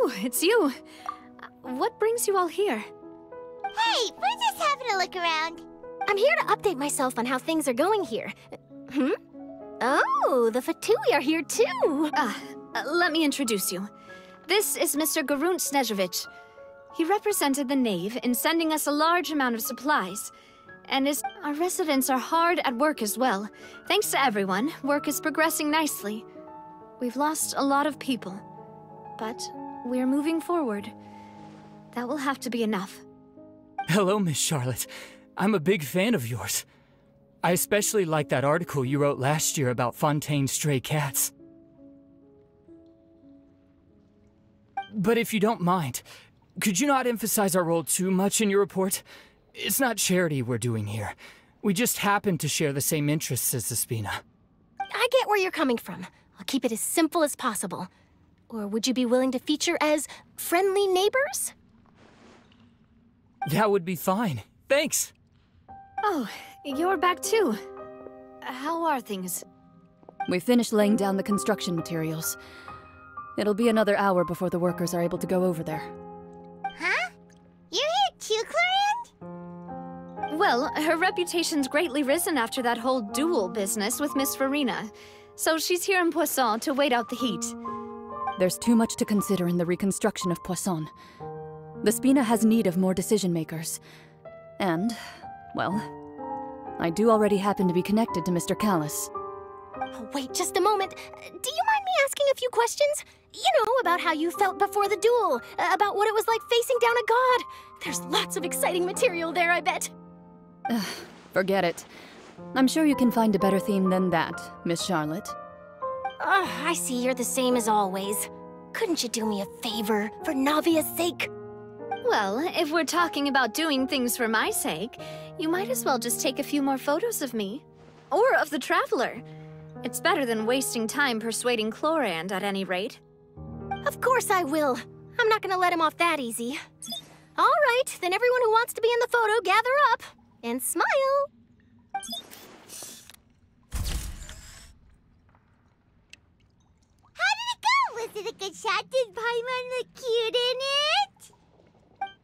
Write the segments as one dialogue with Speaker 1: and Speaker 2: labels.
Speaker 1: Oh, it's you. What brings you all here?
Speaker 2: Hey, we're just having a look around.
Speaker 3: I'm here to update myself on how things are going here. Oh, the Fatui are here too!
Speaker 1: Let me introduce you. This is Mr. Garunt Snežević. He represented the Knave in sending us a large amount of supplies. And our residents are hard at work as well. Thanks to everyone, work is progressing nicely. We've lost a lot of people, but we're moving forward. That will have to be enough.
Speaker 4: Hello, Miss Charlotte. I'm a big fan of yours. I especially like that article you wrote last year about Fontaine's stray cats. But if you don't mind, could you not emphasize our role too much in your report? It's not charity we're doing here. We just happen to share the same interests as the Spina.
Speaker 3: I get where you're coming from. I'll keep it as simple as possible. Or would you be willing to feature as friendly neighbors?
Speaker 4: That would be fine. Thanks.
Speaker 1: Oh, you're back too. How are things?
Speaker 5: We finished laying down the construction materials. It'll be another hour before the workers are able to go over there.
Speaker 2: Huh? You're here too, Clorinde?
Speaker 1: Well, her reputation's greatly risen after that whole duel business with Miss Farina. So she's here in Poisson to wait out the heat.
Speaker 5: There's too much to consider in the reconstruction of Poisson. The Spina has need of more decision-makers. And, well, I do already happen to be connected to Mr. Callis.
Speaker 3: Oh, wait just a moment. Do you mind me asking a few questions? You know, about how you felt before the duel, about what it was like facing down a god. There's lots of exciting material there, I bet.
Speaker 5: Forget it. I'm sure you can find a better theme than that, Miss Charlotte.
Speaker 3: I see you're the same as always. Couldn't you do me a favor, for Navia's sake?
Speaker 1: Well, if we're talking about doing things for my sake, you might as well just take a few more photos of me. Or of the Traveler. It's better than wasting time persuading Clorinde, at any rate.
Speaker 3: Of course I will. I'm not gonna let him off that easy. All right, then everyone who wants to be in the photo, gather up. And smile.
Speaker 2: How did it go? Was it a good shot? Did Paimon look cute in it?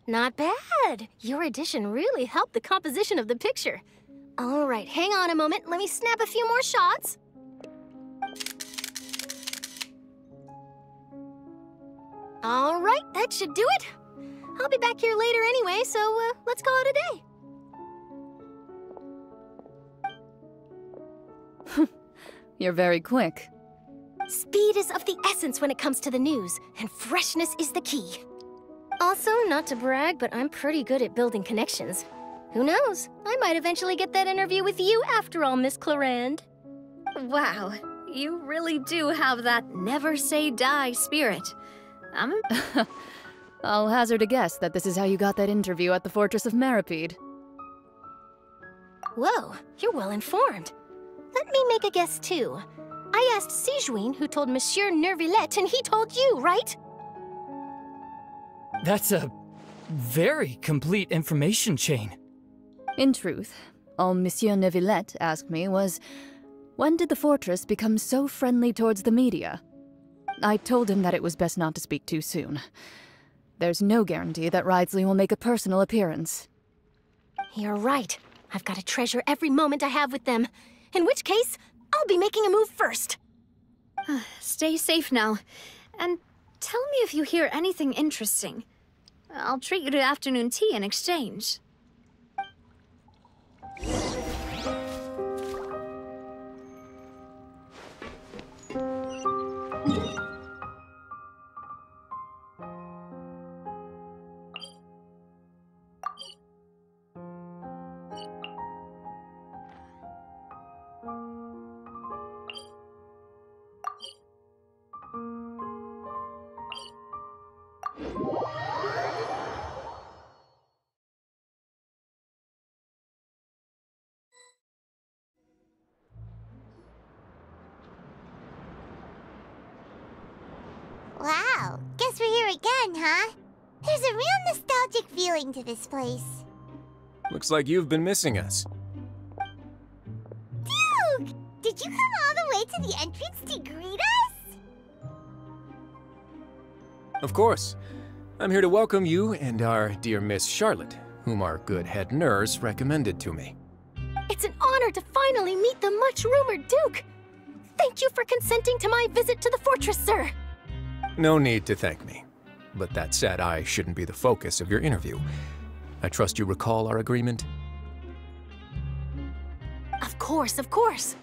Speaker 3: Not bad. Your addition really helped the composition of the picture. All right, hang on a moment. Let me snap a few more shots. All right, that should do it. I'll be back here later anyway, so let's call it a day.
Speaker 5: You're very quick.
Speaker 3: Speed is of the essence when it comes to the news, and freshness is the key. Also, not to brag, but I'm pretty good at building connections. Who knows? I might eventually get that interview with you after all, Miss Clorinde.
Speaker 1: Wow, you really do have that never say die spirit.
Speaker 5: I'll hazard a guess that this is how you got that interview at the Fortress of Meripede.
Speaker 3: Whoa, you're well informed. Let me make a guess too. I asked Sigewinne, who told Monsieur Neuvillette, and he told you, right?
Speaker 4: That's a very complete information chain.
Speaker 5: In truth, all Monsieur Neuvillette asked me was, when did the fortress become so friendly towards the media? I told him that it was best not to speak too soon. There's no guarantee that Wriothesley will make a personal appearance.
Speaker 3: You're right. I've got to treasure every moment I have with them. In which case, I'll be making a move first.
Speaker 1: Stay safe now. And tell me if you hear anything interesting. I'll treat you to afternoon tea in exchange.
Speaker 2: Wow, guess we're here again, huh? There's a real nostalgic feeling to this place.
Speaker 6: Looks like you've been missing us.
Speaker 2: Duke! Did you come all the way to the entrance to greet us?
Speaker 6: Of course. I'm here to welcome you and our dear Miss Charlotte, whom our good head nurse recommended to me.
Speaker 3: It's an honor to finally meet the much-rumored Duke. Thank you for consenting to my visit to the fortress, sir.
Speaker 6: No need to thank me. But that said, I shouldn't be the focus of your interview. I trust you recall our agreement?
Speaker 3: Of course, of course.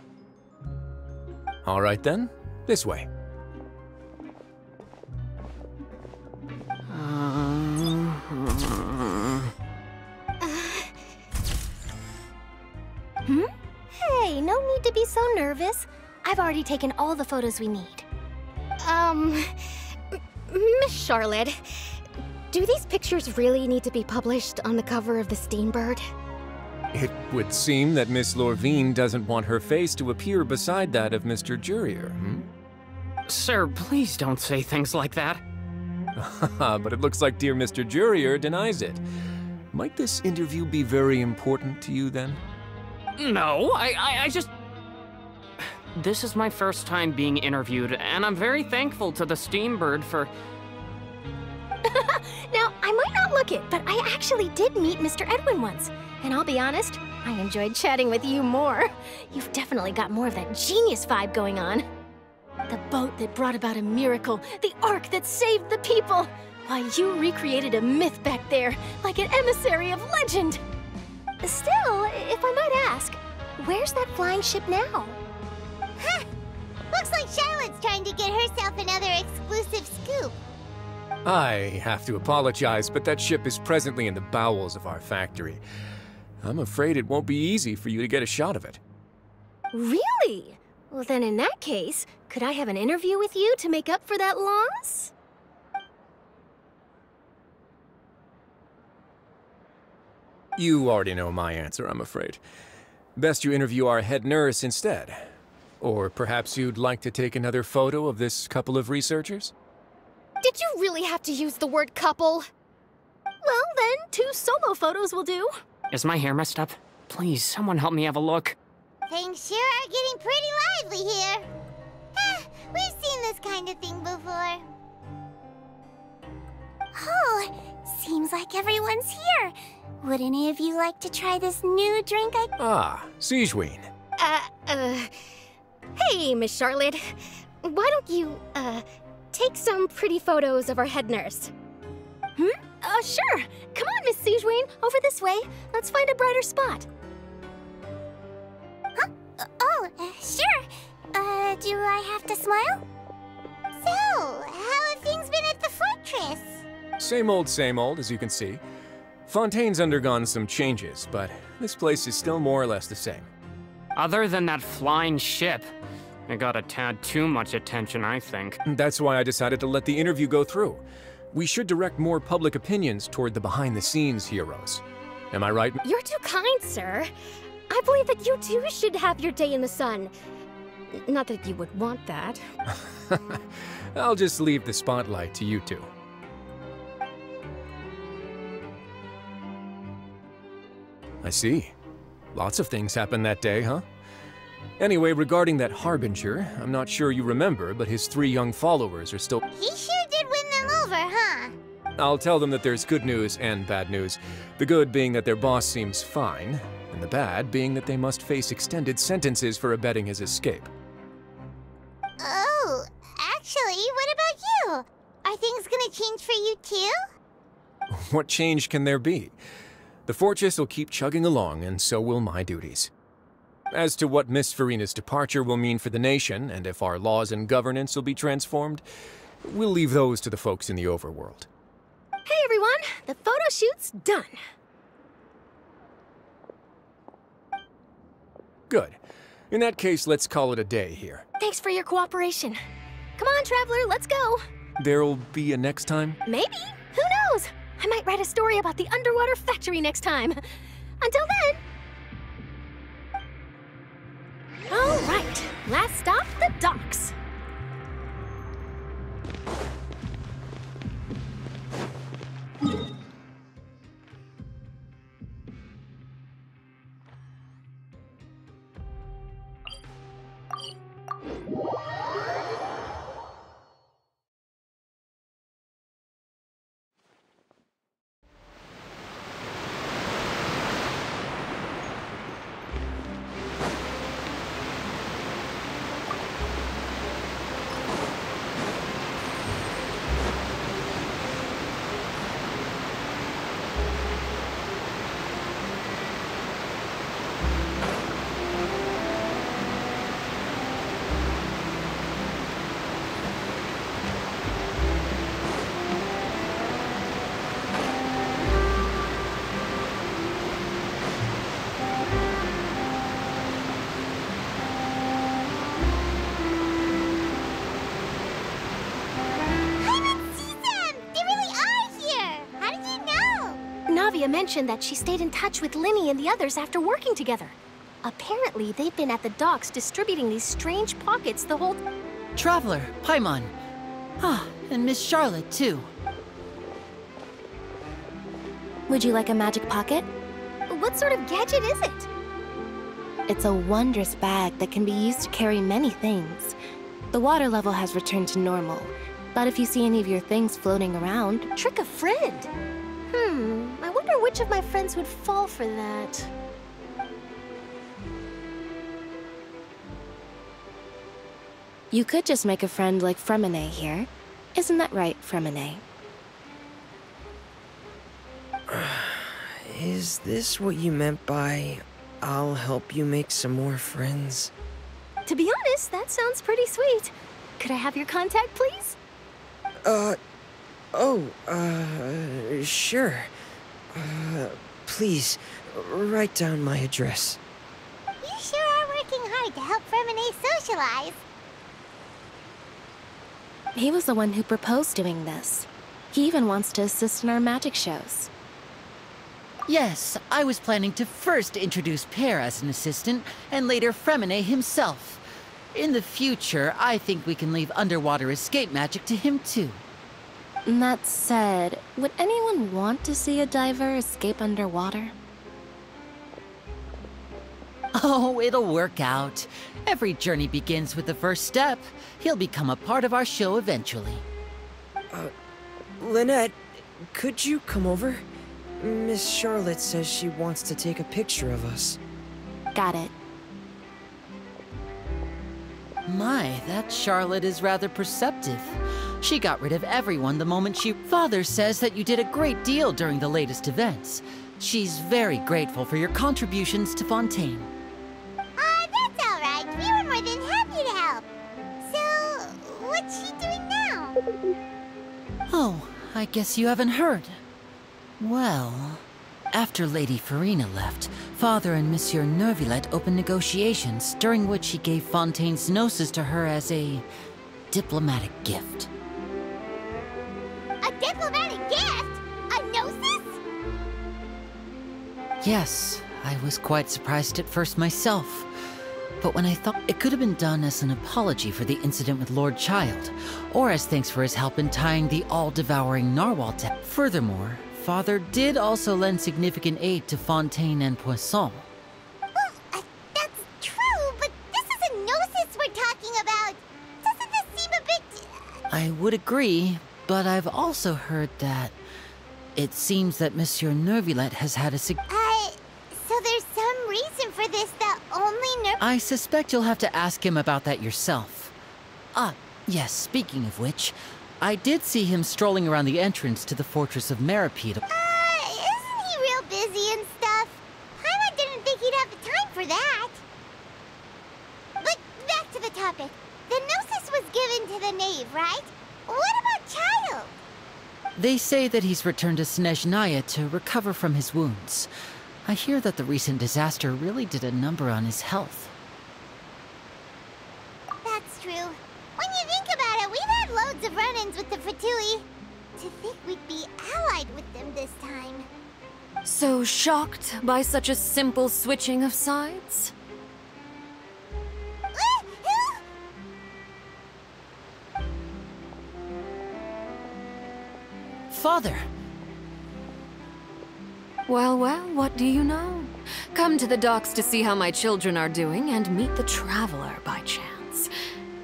Speaker 6: All right then, this way.
Speaker 3: Hey, no need to be so nervous. I've already taken all the photos we need. Miss Charlotte, do these pictures really need to be published on the cover of the Steenbird?
Speaker 6: It would seem that Miss Lorvine doesn't want her face to appear beside that of Mr. Jurier,
Speaker 7: Sir, please don't say things like that.
Speaker 6: But it looks like dear Mr. Jurier denies it. Might this interview be very important to you then?
Speaker 7: No, I just... This is my first time being interviewed, and I'm very thankful to the Steenbird for...
Speaker 3: Now, I might not look it, but I actually did meet Mr. Edwin once. And I'll be honest, I enjoyed chatting with you more. You've definitely got more of that genius vibe going on. The boat that brought about a miracle, the ark that saved the people. Why, you recreated a myth back there, like an emissary of legend. Still, if I might ask, where's that flying ship now?
Speaker 2: Huh. Looks like Charlotte's trying to get herself another exclusive scoop.
Speaker 6: I have to apologize, but that ship is presently in the bowels of our factory. I'm afraid it won't be easy for you to get a shot of it.
Speaker 3: Really? Well, then in that case, could I have an interview with you to make up for that loss?
Speaker 6: You already know my answer, I'm afraid. Best you interview our head nurse instead. Or perhaps you'd like to take another photo of this couple of researchers?
Speaker 3: Did you really have to use the word couple? Well, then, 2 solo photos will do.
Speaker 7: Is my hair messed up? Please, someone help me have a look.
Speaker 2: Things sure are getting pretty lively here. We've seen this kind of thing before. Oh, seems like everyone's here. Would any of you like to try this new drink
Speaker 6: Ah, Siegeween.
Speaker 3: Hey, Miss Charlotte. Why don't you, take some pretty photos of our head nurse? Sure. Come on, Miss Siegeween, over this way. Let's find a brighter spot.
Speaker 2: Huh? Sure. Do I have to smile? So, how have things been at the fortress?
Speaker 6: Same old, as you can see. Fontaine's undergone some changes, but this place is still more or less the same.
Speaker 7: Other than that flying ship, it got a tad too much attention, I think.
Speaker 6: That's why I decided to let the interview go through. We should direct more public opinions toward the behind-the-scenes heroes. Am I right?
Speaker 3: You're too kind, sir. I believe that you too should have your day in the sun. Not that you would want that.
Speaker 6: I'll just leave the spotlight to you two. I see. Lots of things happened that day, huh? Anyway, regarding that Harbinger, I'm not sure you remember, but his 3 young followers are still...
Speaker 2: He sure did win them over, huh?
Speaker 6: I'll tell them that there's good news and bad news. The good being that their boss seems fine, and the bad being that they must face extended sentences for abetting his escape.
Speaker 2: Oh, actually, what about you? Are things gonna change for you too?
Speaker 6: What change can there be? The fortress will keep chugging along, and so will my duties. As to what Miss Farina's departure will mean for the nation, and if our laws and governance will be transformed, we'll leave those to the folks in the overworld.
Speaker 3: Hey everyone, the photo shoot's done.
Speaker 6: Good. In that case, let's call it a day here.
Speaker 3: Thanks for your cooperation. Come on, Traveler, let's go.
Speaker 6: There'll be a next time?
Speaker 3: Maybe. Who knows? I might write a story about the underwater factory next time. Until then... All right, last stop, the docks. Navia mentioned that she stayed in touch with Linny and the others after working together. Apparently, they've been at the docks distributing these strange pockets the whole...
Speaker 8: Traveler, Paimon. Ah, and Miss Charlotte, too.
Speaker 3: Would you like a magic pocket? What sort of gadget is it? It's a wondrous bag that can be used to carry many things. The water level has returned to normal, but if you see any of your things floating around, trick a friend. I wonder which of my friends would fall for that. You could just make a friend like Fremine here. Isn't that right, Fremine?
Speaker 9: Is this what you meant by, I'll help you make some more friends?
Speaker 3: To be honest, that sounds pretty sweet. Could I have your contact, please?
Speaker 9: Sure. Please, write down my address.
Speaker 2: You sure are working hard to help Fremine socialize.
Speaker 3: He was the one who proposed doing this. He even wants to assist in our magic shows.
Speaker 8: Yes, I was planning to first introduce Pear as an assistant, and later Fremine himself. In the future, I think we can leave underwater escape magic to him too.
Speaker 3: That said, would anyone want to see a diver escape underwater?
Speaker 8: Oh, it'll work out. Every journey begins with the first step. He'll become a part of our show eventually.
Speaker 9: Lynette, could you come over? Miss Charlotte says she wants to take a picture of us.
Speaker 3: Got it.
Speaker 8: My, that Charlotte is rather perceptive. She got rid of everyone the moment she... Father says that you did a great deal during the latest events. She's very grateful for your contributions to Fontaine.
Speaker 2: That's all right. We were more than happy to help. So, what's she doing now?
Speaker 8: Oh, I guess you haven't heard. Well, after Lady Farina left, Father and Monsieur Neuvillette opened negotiations, during which he gave Fontaine's gnosis to her as a diplomatic gift.
Speaker 2: A diplomatic gift? A gnosis?
Speaker 8: Yes, I was quite surprised at first myself. But when I thought it could have been done as an apology for the incident with Lord Child, or as thanks for his help in tying the all-devouring narwhal to... Furthermore, Father did also lend significant aid to Fontaine and Poisson.
Speaker 2: Well, that's true, but this is a gnosis we're talking about. Doesn't this seem a bit...
Speaker 8: I would agree, but I've also heard that it seems that Monsieur Neuvillette has had a
Speaker 2: so there's some reason for this that only
Speaker 8: I suspect you'll have to ask him about that yourself. Ah, yes, speaking of which, I did see him strolling around the entrance to the Fortress of Meripede.
Speaker 2: Isn't he real busy and stuff? Paimon didn't think he'd have the time for that. But back to the topic. The gnosis was given to the knave, right? What about Child?
Speaker 8: They say that he's returned to Snezhnaya to recover from his wounds. I hear that the recent disaster really did a number on his health.
Speaker 2: That's true. When you think about it, we've had loads of run-ins with the Fatui. To think we'd be allied with them this time.
Speaker 1: So shocked by such a simple switching of sides?
Speaker 8: Father!
Speaker 1: Well, what do you know? Come to the docks to see how my children are doing and meet the Traveler by chance.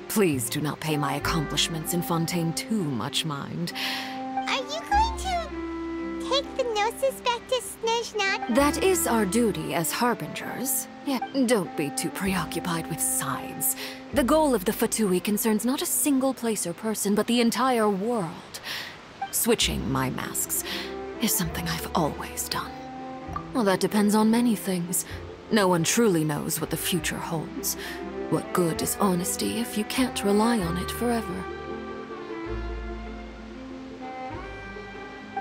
Speaker 1: Please do not pay my accomplishments in Fontaine too much mind.
Speaker 2: Are you going to take the gnosis back to Snezhnaya?
Speaker 1: That is our duty as harbingers. Yeah, don't be too preoccupied with sides. The goal of the Fatui concerns not a single place or person, but the entire world. Switching my masks is something I've always done. Well, that depends on many things. No one truly knows what the future holds. What good is honesty if you can't rely on it forever?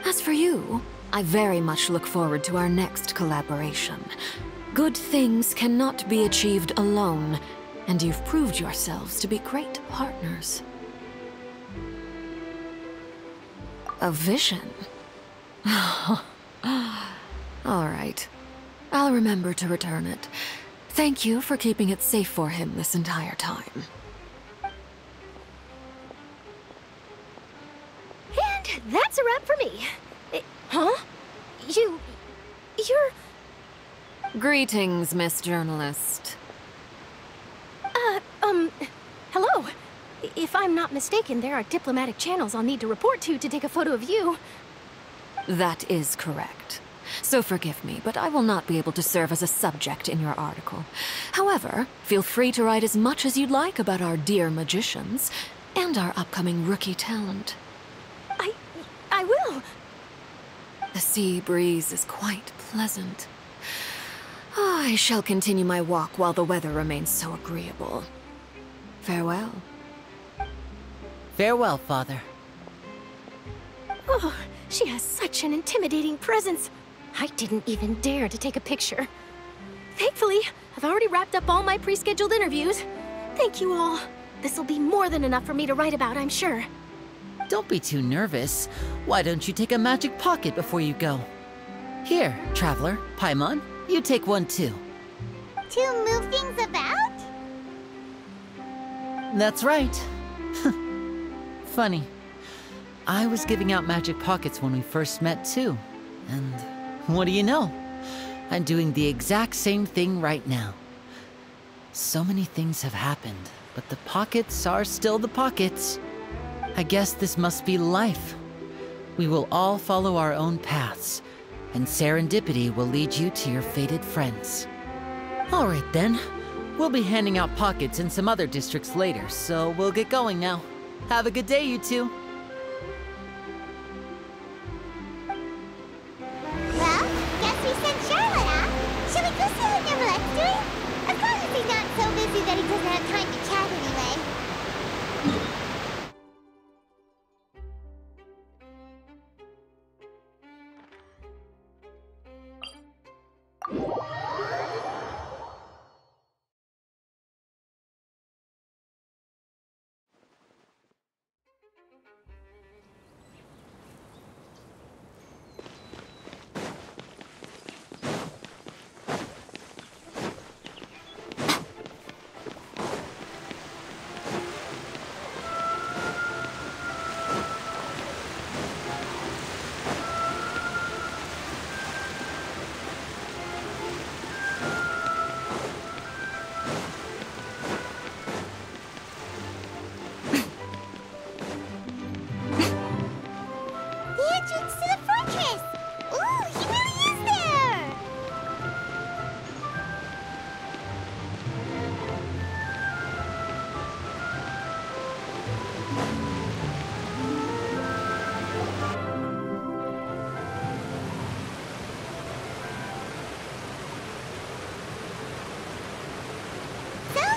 Speaker 1: As for you, I very much look forward to our next collaboration. Good things cannot be achieved alone, and you've proved yourselves to be great partners. A vision?
Speaker 10: All right. I'll remember to return it. Thank you for keeping it safe for him this entire time.
Speaker 3: And that's a wrap for me. Huh? You're...
Speaker 10: Greetings, Miss Journalist.
Speaker 3: Hello. If I'm not mistaken, there are diplomatic channels I'll need to report to take a photo of you.
Speaker 10: That is correct. So forgive me, but I will not be able to serve as a subject in your article. However, feel free to write as much as you'd like about our dear magicians and our upcoming rookie talent.
Speaker 3: I will.
Speaker 10: The sea breeze is quite pleasant. I shall continue my walk while the weather remains so agreeable. Farewell.
Speaker 8: Farewell, Father.
Speaker 3: Oh, she has such an intimidating presence. I didn't even dare to take a picture. Thankfully, I've already wrapped up all my pre-scheduled interviews. Thank you all. This'll be more than enough for me to write about, I'm sure.
Speaker 8: Don't be too nervous. Why don't you take a magic pocket before you go? Here, Traveler, Paimon, you take one too.
Speaker 2: To move things about?
Speaker 8: That's right. Funny. I was giving out magic pockets when we first met too. And what do you know? I'm doing the exact same thing right now. So many things have happened, but the pockets are still the pockets. I guess this must be life. We will all follow our own paths, and serendipity will lead you to your fated friends. All right then. We'll be handing out pockets in some other districts later, so we'll get going now. Have a good day, you two.
Speaker 2: Well, guess we sent Charlotte off. Shall we go see what Neverlette's doing? As long as he's not so busy that he doesn't have time to chat anyway.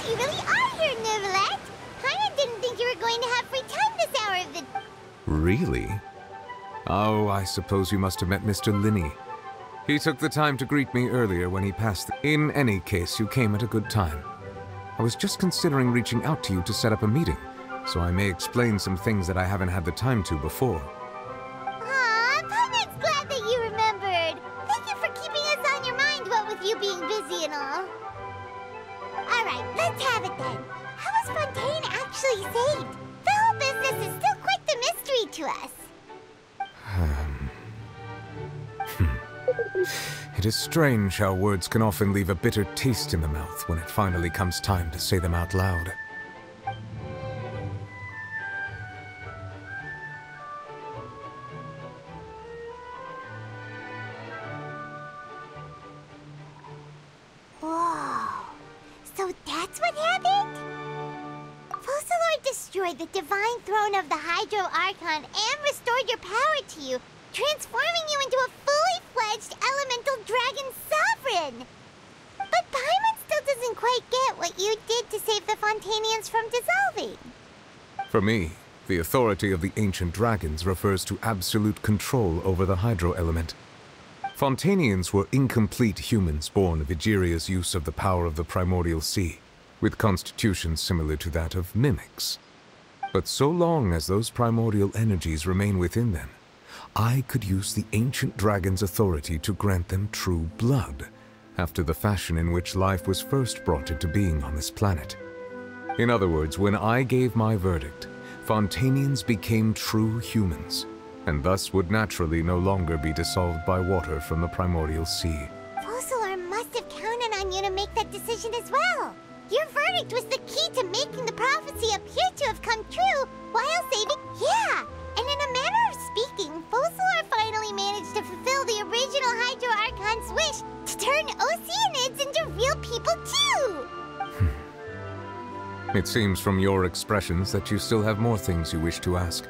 Speaker 2: You really are here, Neverlette. Paimon didn't think you were going to have free time this hour of the...
Speaker 11: Really? Oh, I suppose you must have met Mr. Linney. He took the time to greet me earlier when he passed. In any case, you came at a good time. I was just considering reaching out to you to set up a meeting, so I may explain some things that I haven't had the time to before.
Speaker 2: Aw, Paimon's glad that you remembered. Thank you for keeping us on your mind, what with you being busy and all. Alright, let's have it then. How was Fontaine actually saved? The whole business is still quite the mystery to us.
Speaker 11: It is strange how words can often leave a bitter taste in the mouth when it finally comes time to say them out loud.
Speaker 2: Whoa. So that's what happened? Focalord destroyed the divine throne of the Hydro Archon and restored your power to you, transforming you into a fully fledged elemental dragon sovereign. But Paimon still doesn't quite get what you did to save the Fontainians from dissolving.
Speaker 11: For me, the authority of the ancient dragons refers to absolute control over the hydro element. Fontainians were incomplete humans born of Egeria's use of the power of the primordial sea, with constitutions similar to that of mimics. But so long as those primordial energies remain within them, I could use the ancient dragon's authority to grant them true blood, after the fashion in which life was first brought into being on this planet. In other words, when I gave my verdict, Fontanians became true humans, and thus would naturally no longer be dissolved by water from the primordial sea.
Speaker 2: Focalor must have counted on you to make that decision as well. Your verdict was the key to making the prophecy appear to have come true while saving... Yeah, and in a manner of speaking, Focalor finally managed to fulfill the original Hydro Archon's wish to turn Oceanids into real people too!
Speaker 11: It seems from your expressions that you still have more things you wish to ask.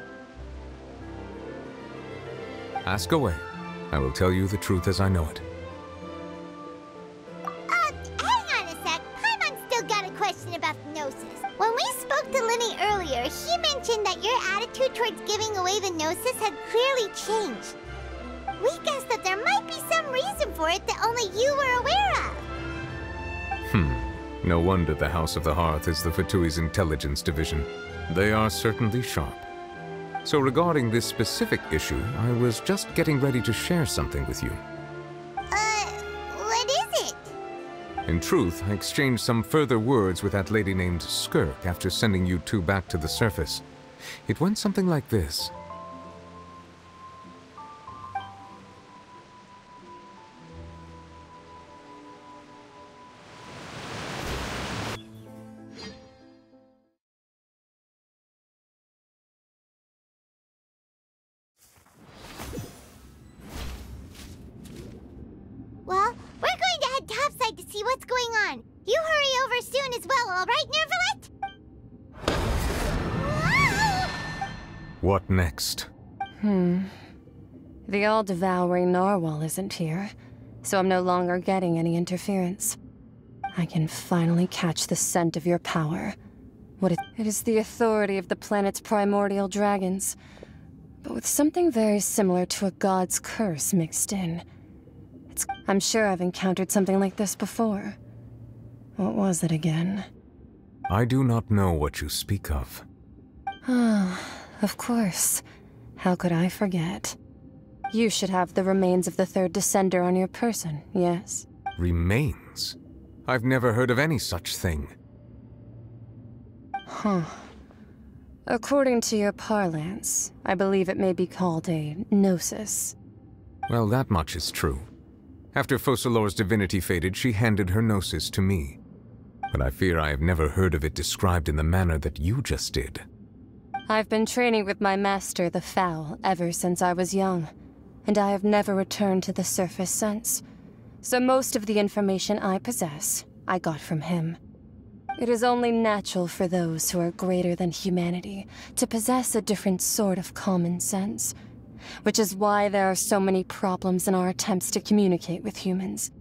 Speaker 11: Ask away. I will tell you the truth as I know it.
Speaker 2: Hang on a sec. Paimon's still got a question about the Gnosis. When we spoke to Linny earlier, he mentioned that your attitude towards giving away the Gnosis had clearly changed. We guessed that there might be some reason for it that only you were aware of.
Speaker 11: No wonder the House of the Hearth is the Fatui's intelligence division. They are certainly sharp. So regarding this specific issue, I was just getting ready to share something with you.
Speaker 2: What is it?
Speaker 11: In truth, I exchanged some further words with that lady named Skirk after sending you two back to the surface. It went something like this.
Speaker 2: Well, we're going to head topside to see what's going on. You hurry over soon as well, all right, Nervalet?
Speaker 11: What next?
Speaker 3: The all-devouring narwhal isn't here, so I'm no longer getting any interference. I can finally catch the scent of your power. It is the authority of the planet's primordial dragons, but with something very similar to a god's curse mixed in. I'm sure I've encountered something like this before. What was it again?
Speaker 11: I do not know what you speak of.
Speaker 3: Of course. How could I forget? You should have the remains of the third descender on your person, yes?
Speaker 11: Remains? I've never heard of any such thing.
Speaker 3: According to your parlance, I believe it may be called a gnosis.
Speaker 11: Well, that much is true. After Focalor's divinity faded, she handed her gnosis to me. But I fear I have never heard of it described in the manner that you just did.
Speaker 3: I've been training with my master, the Foul, ever since I was young, and I have never returned to the surface since. So most of the information I possess, I got from him. It is only natural for those who are greater than humanity to possess a different sort of common sense, which is why there are so many problems in our attempts to communicate with humans.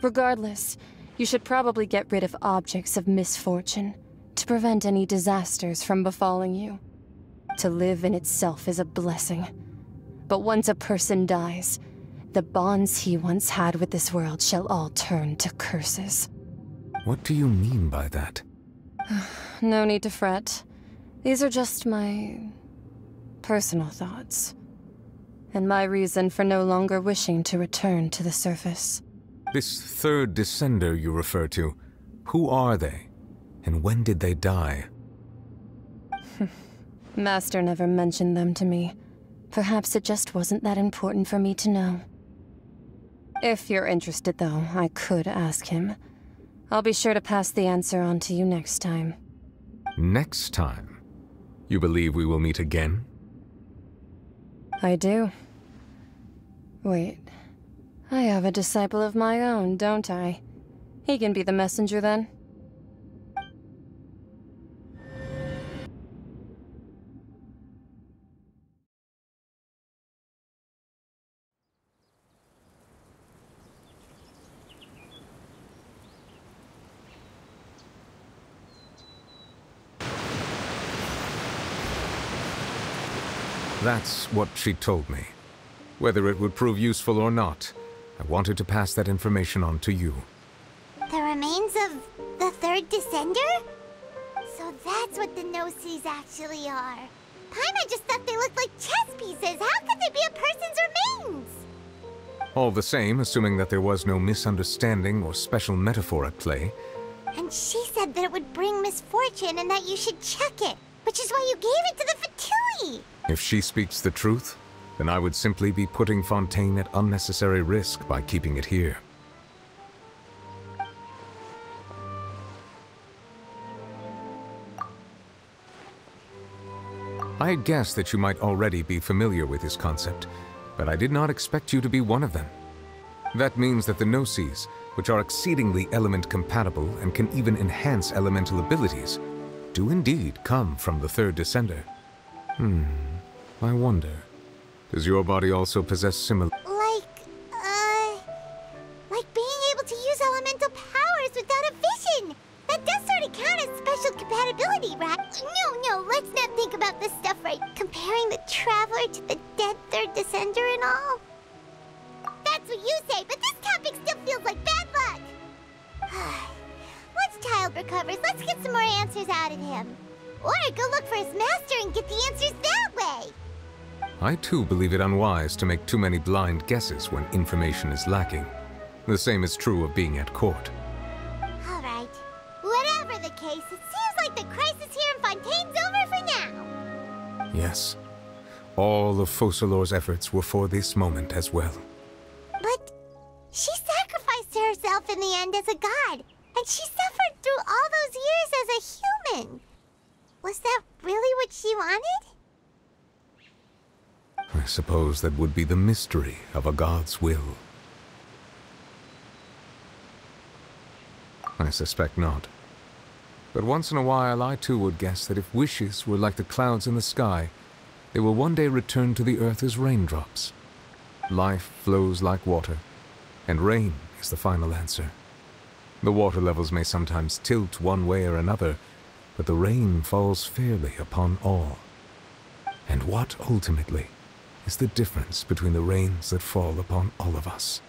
Speaker 3: Regardless, you should probably get rid of objects of misfortune to prevent any disasters from befalling you. To live in itself is a blessing, but once a person dies, the bonds he once had with this world shall all turn to curses.
Speaker 11: What do you mean by that?
Speaker 3: No need to fret. These are just my personal thoughts, and my reason for no longer wishing to return to the surface.
Speaker 11: This third descender you refer to, who are they? And when did they die?
Speaker 3: Master never mentioned them to me. Perhaps it just wasn't that important for me to know. If you're interested, though, I could ask him. I'll be sure to pass the answer on to you next time.
Speaker 11: Next time? You believe we will meet again?
Speaker 3: I do. Wait. I have a disciple of my own, don't I? He can be the messenger, then.
Speaker 11: That's what she told me. Whether it would prove useful or not, I wanted to pass that information on to you.
Speaker 2: The remains of the third descender? So that's what the Gnosis actually are. Paimon just thought they looked like chess pieces. How could they be a person's remains?
Speaker 11: All the same, assuming that there was no misunderstanding or special metaphor at play.
Speaker 2: And she said that it would bring misfortune and that you should check it, which is why you gave it to the Fatui.
Speaker 11: If she speaks the truth, then I would simply be putting Fontaine at unnecessary risk by keeping it here. I had guessed that you might already be familiar with this concept, but I did not expect you to be one of them. That means that the Gnosis, which are exceedingly element-compatible and can even enhance elemental abilities, do indeed come from the third Descender. I wonder, does your body also possess similar...
Speaker 2: Like being able to use elemental powers without a vision! That does sort of count as special compatibility, right? No, let's not think about this stuff right. Comparing the Traveler to the dead third Descender and all. That's what you say, but this topic still feels like bad luck! Once Child recovers, let's get some more answers out of him. Or go look for his master and get the answers that way!
Speaker 11: I too believe it unwise to make too many blind guesses when information is lacking. The same is true of being at court.
Speaker 2: Alright. Whatever the case, it seems like the crisis here in Fontaine's over for now.
Speaker 11: Yes. All of Focalor's efforts were for this moment as well.
Speaker 2: But she sacrificed herself in the end as a god, and she suffered through all those years as a human. Was that really what she wanted?
Speaker 11: I suppose that would be the mystery of a god's will. I suspect not. But once in a while, I too would guess that if wishes were like the clouds in the sky, they will one day return to the earth as raindrops. Life flows like water, and rain is the final answer. The water levels may sometimes tilt one way or another, but the rain falls fairly upon all. And what, ultimately, is the difference between the rains that fall upon all of us?